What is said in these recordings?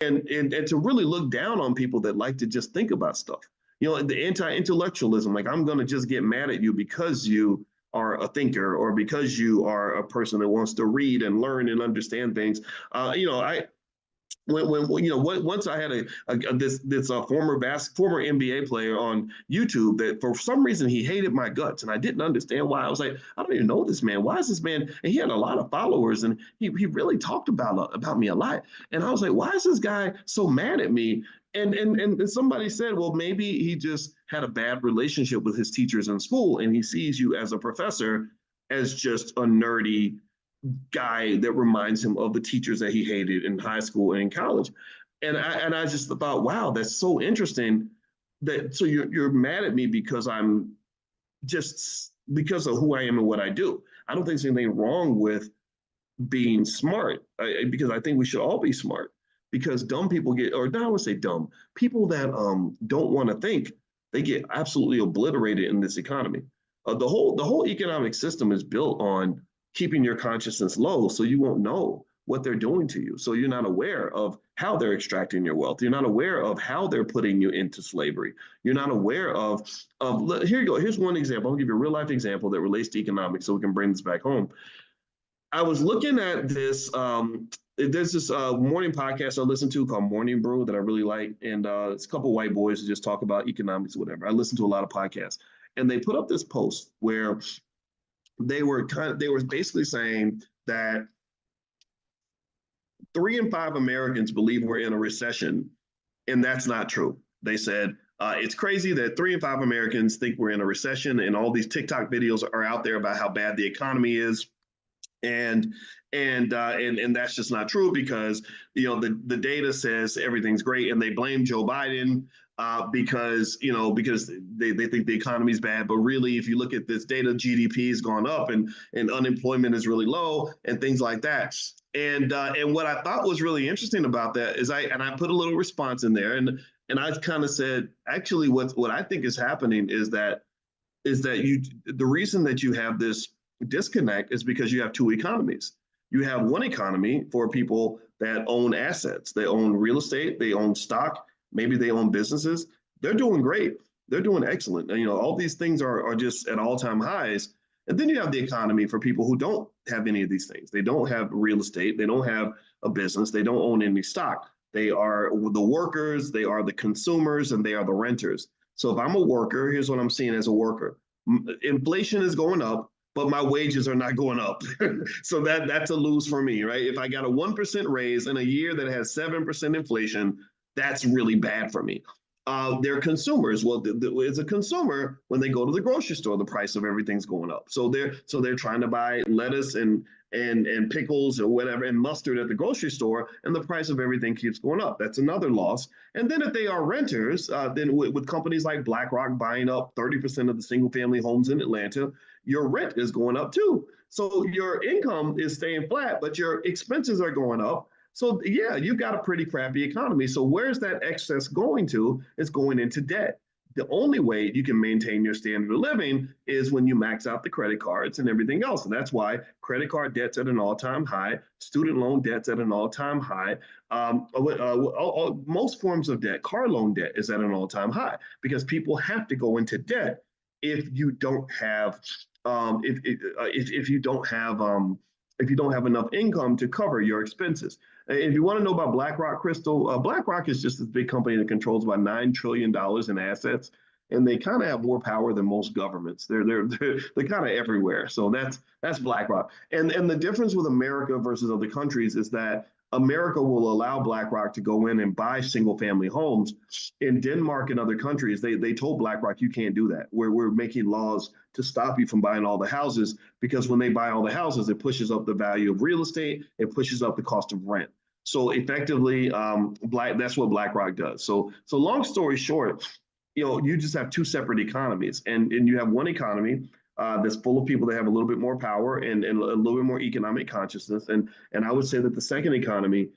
and to really look down on people that like to just think about stuff. The anti-intellectualism, like I'm going to just get mad at you because you are a thinker or because you are a person that wants to read and learn and understand things. I once I had a former NBA player on YouTube that for some reason he hated my guts and I didn't understand why. I was like, I don't even know this man. Why is this man? And he had a lot of followers and he really talked about me a lot. And I was like, why is this guy so mad at me? And somebody said, well, maybe he just had a bad relationship with his teachers in school and he sees you as a professor as just a nerdy guy that reminds him of the teachers that he hated in high school and in college. And I just thought, wow, that's so interesting. That so you're mad at me because I'm just because of who I am and what I do. I don't think there's anything wrong with being smart because I think we should all be smart because dumb people get, or not, I would say dumb people that don't want to think, they get absolutely obliterated in this economy. The whole economic system is built on keeping your consciousness low so you won't know what they're doing to you. So you're not aware of how they're extracting your wealth. You're not aware of how they're putting you into slavery. You're not aware of here you go. Here's one example. I'll give you a real life example that relates to economics so we can bring this back home. I was looking at this. There's this morning podcast I listen to called Morning Brew that I really like, and it's a couple of white boys who just talk about economics, or whatever. I listen to a lot of podcasts, and they put up this post where they were basically saying that 3 in 5 Americans believe we're in a recession, and that's not true. They said it's crazy that 3 in 5 Americans think we're in a recession, and all these TikTok videos are out there about how bad the economy is. And that's just not true because the data says everything's great, and they blame Joe Biden because they think the economy is bad. But really, if you look at this data, GDP has gone up and unemployment is really low and things like that. And what I thought was really interesting about that is I put a little response in there and I kind of said, actually, what I think is happening is that the reason that you have this disconnect is because you have two economies. You have one economy for people that own assets. They own real estate, they own stock, maybe they own businesses. They're doing great. They're doing excellent. All these things are just at all-time highs. And then you have the economy for people who don't have any of these things. They don't have real estate. They don't have a business. They don't own any stock. They are the workers, they are the consumers, and they are the renters. So if I'm a worker, here's what I'm seeing as a worker. Inflation is going up, but my wages are not going up. So that's a lose for me, right? If I got a 1% raise in a year that has 7% inflation, that's really bad for me. They're consumers. Well, as a consumer, when they go to the grocery store, the price of everything's going up. So they're trying to buy lettuce and pickles or whatever and mustard at the grocery store, and the price of everything keeps going up. That's another loss. And then if they are renters, then with companies like BlackRock buying up 30% of the single family homes in Atlanta, your rent is going up too. So your income is staying flat, but your expenses are going up. So yeah, you've got a pretty crappy economy. So where's that excess going to? It's going into debt. The only way you can maintain your standard of living is when you max out the credit cards and everything else. And that's why credit card debt's at an all-time high, student loan debt's at an all-time high. Most forms of debt, car loan debt is at an all-time high because people have to go into debt if you don't have if you don't have enough income to cover your expenses. If you want to know about BlackRock, Crystal, BlackRock is just this big company that controls about $9 trillion in assets, and they kind of have more power than most governments. They're kind of everywhere. So that's BlackRock. And the difference with America versus other countries is that America will allow BlackRock to go in and buy single family homes. In Denmark and other countries, they told BlackRock, you can't do that. We're making laws to stop you from buying all the houses because when they buy all the houses, it pushes up the value of real estate. It pushes up the cost of rent. So effectively, that's what BlackRock does. So long story short, you just have two separate economies, and you have one economy that's full of people that have a little bit more power and a little bit more economic consciousness. And I would say that the second economy,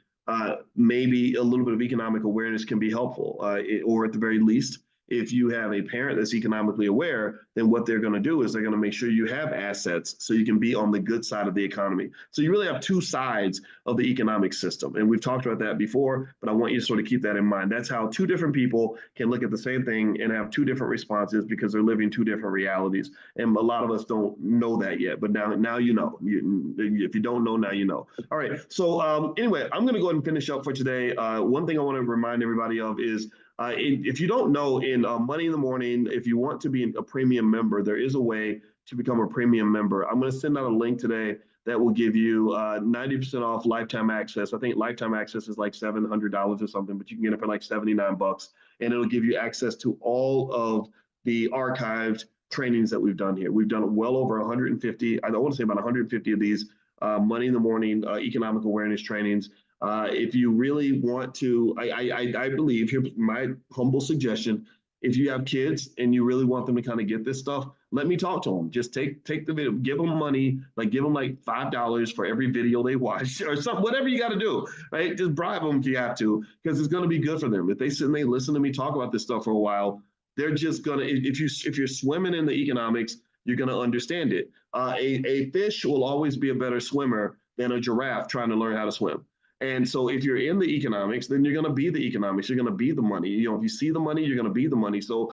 maybe a little bit of economic awareness can be helpful, or at the very least, if you have a parent that's economically aware, then what they're going to do is they're going to make sure you have assets so you can be on the good side of the economy. So you really have two sides of the economic system. And we've talked about that before, but I want you to sort of keep that in mind. That's how two different people can look at the same thing and have two different responses because they're living two different realities. And a lot of us don't know that yet, but now you know. If you don't know, now you know. All right. So anyway, I'm going to go ahead and finish up for today. One thing I want to remind everybody of is if you don't know, in Money in the Morning, if you want to be a premium member, there is a way to become a premium member. I'm going to send out a link today that will give you 90% off lifetime access. I think lifetime access is like $700 or something, but you can get it for like 79 bucks, and it'll give you access to all of the archived trainings that we've done here. We've done well over 150. I want to say about 150 of these Money in the Morning economic awareness trainings. If you really want to, I believe, here's my humble suggestion. If you have kids and you really want them to kind of get this stuff, let me talk to them. Just take the video, give them money, like give them like $5 for every video they watch or something, whatever you got to do, right? Just bribe them if you have to, because it's going to be good for them. If they sit and they listen to me talk about this stuff for a while, they're just gonna. If you're swimming in the economics, you're gonna understand it. A fish will always be a better swimmer than a giraffe trying to learn how to swim. And so if you're in the economics, then you're going to be the economics. You're going to be the money. If you see the money, you're going to be the money. So